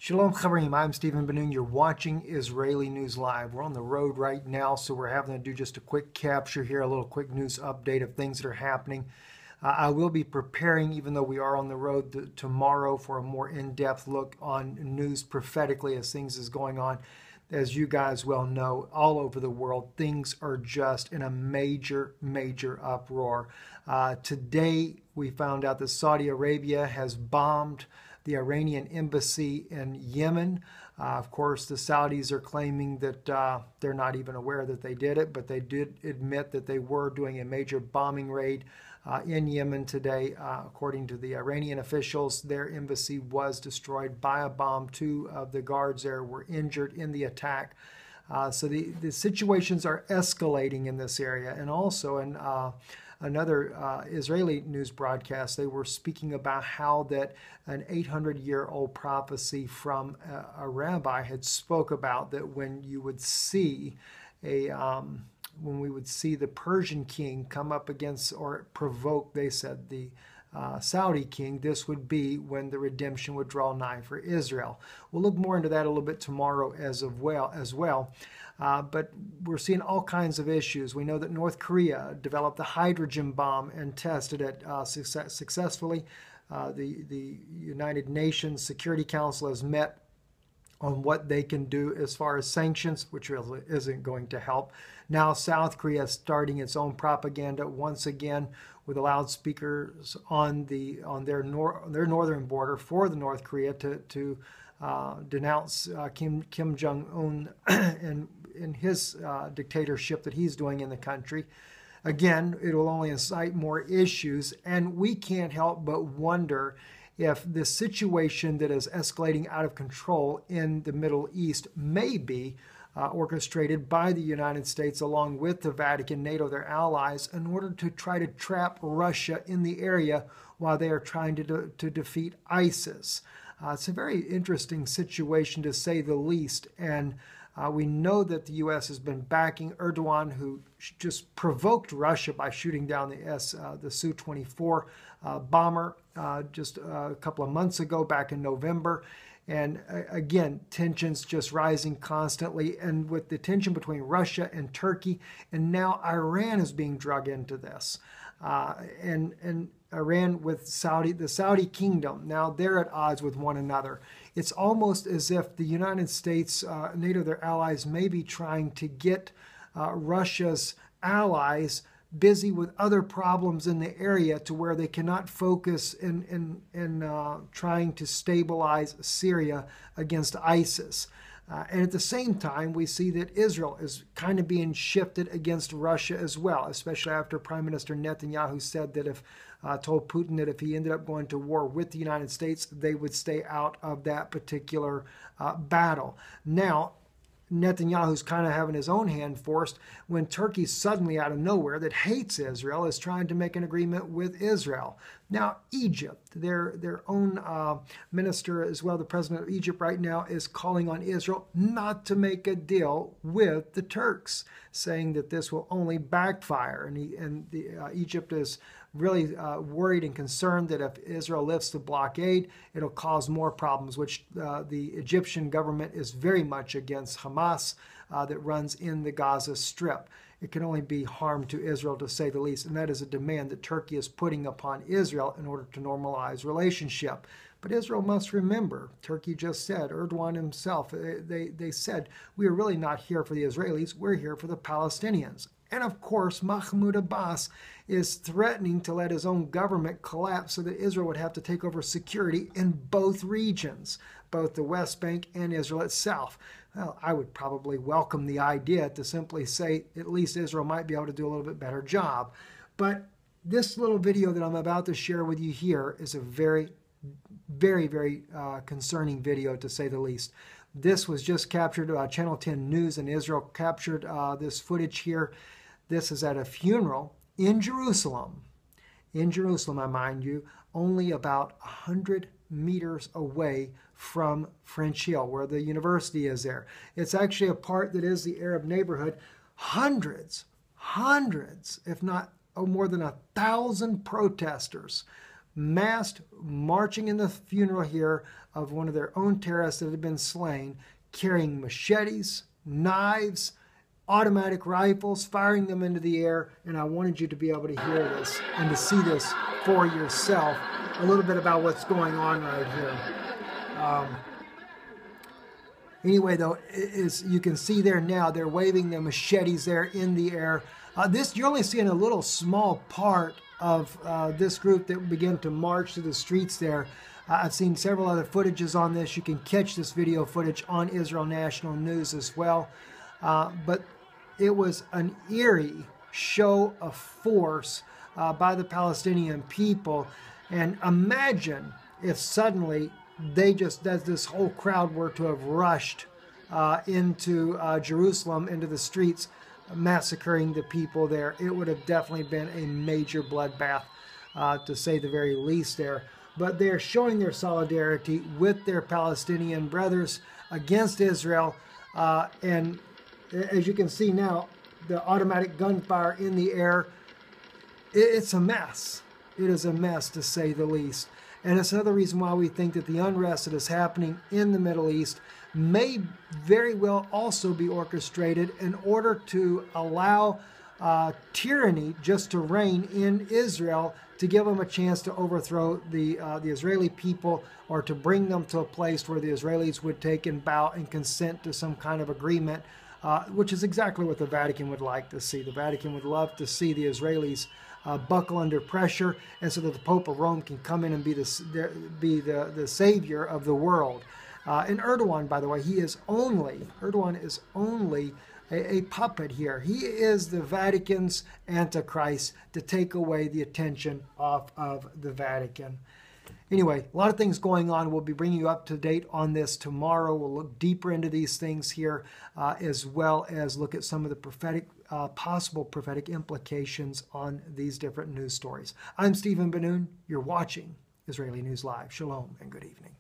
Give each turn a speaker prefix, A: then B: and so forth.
A: Shalom Chaverim, I'm Stephen Benoon. You're watching Israeli News Live. We're on the road right now, so we're having to do just a quick capture here, a little quick news update of things that are happening. I will be preparing, even though we are on the road, tomorrow for a more in-depth look on news prophetically as things is going on. As you guys well know, all over the world, things are just in a major uproar. Today, we found out that Saudi Arabia has bombed the Iranian embassy in Yemen. Of course, the Saudis are claiming that they're not even aware that they did it, but they did admit that they were doing a major bombing raid in Yemen today. According to the Iranian officials, their embassy was destroyed by a bomb. Two of the guards there were injured in the attack. So the situations are escalating in this area. And also in another Israeli news broadcast, they were speaking about how that an 800-year-old prophecy from a rabbi had spoke about that when you would see when we would see the Persian king come up against or provoke, they said, the Saudi king, this would be when the redemption would draw nigh for Israel. We'll look more into that a little bit tomorrow as well. But we're seeing all kinds of issues. We know that North Korea developed a hydrogen bomb and tested it successfully. The United Nations Security Council has met on what they can do as far as sanctions, which really isn't going to help. Now South Korea is starting its own propaganda once again with loudspeakers on their northern border for the North Korea to denounce Kim Jong-un and his dictatorship that he's doing in the country. Again, it will only incite more issues, and we can't help but wonder if the situation that is escalating out of control in the Middle East may be orchestrated by the United States along with the Vatican, NATO, their allies, in order to try to trap Russia in the area while they are trying to defeat ISIS. It's a very interesting situation, to say the least, and we know that the U.S. has been backing Erdogan, who just provoked Russia by shooting down the Su-24 bomber just a couple of months ago, back in November. And again, tensions just rising constantly. And with the tension between Russia and Turkey, and now Iran is being dragged into this. And Iran with the Saudi kingdom, now they're at odds with one another. It's almost as if the United States, NATO, their allies, may be trying to get Russia's allies busy with other problems in the area to where they cannot focus in trying to stabilize Syria against ISIS. And at the same time, we see that Israel is kind of being shifted against Russia as well, especially after Prime Minister Netanyahu said that told Putin that if he ended up going to war with the United States, they would stay out of that particular battle. Now, Netanyahu's kind of having his own hand forced when Turkey suddenly out of nowhere that hates Israel is trying to make an agreement with Israel. Now, Egypt, their own minister as well, the president of Egypt right now, is calling on Israel not to make a deal with the Turks, saying that this will only backfire. And Egypt is really worried and concerned that if Israel lifts the blockade, it'll cause more problems, which the Egyptian government is very much against Hamas that runs in the Gaza Strip. It can only be harm to Israel, to say the least, and that is a demand that Turkey is putting upon Israel in order to normalize relationship. But Israel must remember, Turkey just said, Erdogan himself, they said, we are really not here for the Israelis, we're here for the Palestinians. And of course, Mahmoud Abbas is threatening to let his own government collapse so that Israel would have to take over security in both regions, both the West Bank and Israel itself. Well, I would probably welcome the idea to simply say at least Israel might be able to do a little bit better job. But this little video that I'm about to share with you here is a very concerning video, to say the least. This was just captured, Channel 10 News in Israel captured this footage here. This is at a funeral in Jerusalem. In Jerusalem, I mind you, only about 100 meters away from French Hill, where the university is there. It's actually a part that is the Arab neighborhood. Hundreds, if not more than 1,000 protesters massed, marching in the funeral here of one of their own terrorists that had been slain, carrying machetes, knives, automatic rifles, firing them into the air. And I wanted you to be able to hear this and to see this for yourself, a little bit about what's going on right here. Anyway, though, you can see there now, they're waving their machetes there in the air. You're only seeing a little small part of this group that began to march through the streets there. I've seen several other footages on this. You can catch this video footage on Israel National News as well. But it was an eerie show of force by the Palestinian people. And imagine if suddenly this whole crowd were to have rushed into Jerusalem, into the streets, massacring the people there. It would have definitely been a major bloodbath, to say the very least there. But they're showing their solidarity with their Palestinian brothers against Israel. And as you can see now, the automatic gunfire in the air, it's a mess. It is a mess, to say the least. And it's another reason why we think that the unrest that is happening in the Middle East may very well also be orchestrated in order to allow tyranny just to reign in Israel, to give them a chance to overthrow the Israeli people, or to bring them to a place where the Israelis would take and bow and consent to some kind of agreement, which is exactly what the Vatican would like to see. The Vatican would love to see the Israelis buckle under pressure, and so that the Pope of Rome can come in and be the savior of the world. And Erdogan, by the way, Erdogan is only a puppet here. He is the Vatican's Antichrist to take away the attention off of the Vatican. Anyway, a lot of things going on. We'll be bringing you up to date on this tomorrow. We'll look deeper into these things here, as well as look at some of the possible prophetic implications on these different news stories. I'm Stephen Ben-Nun. You're watching Israeli News Live. Shalom and good evening.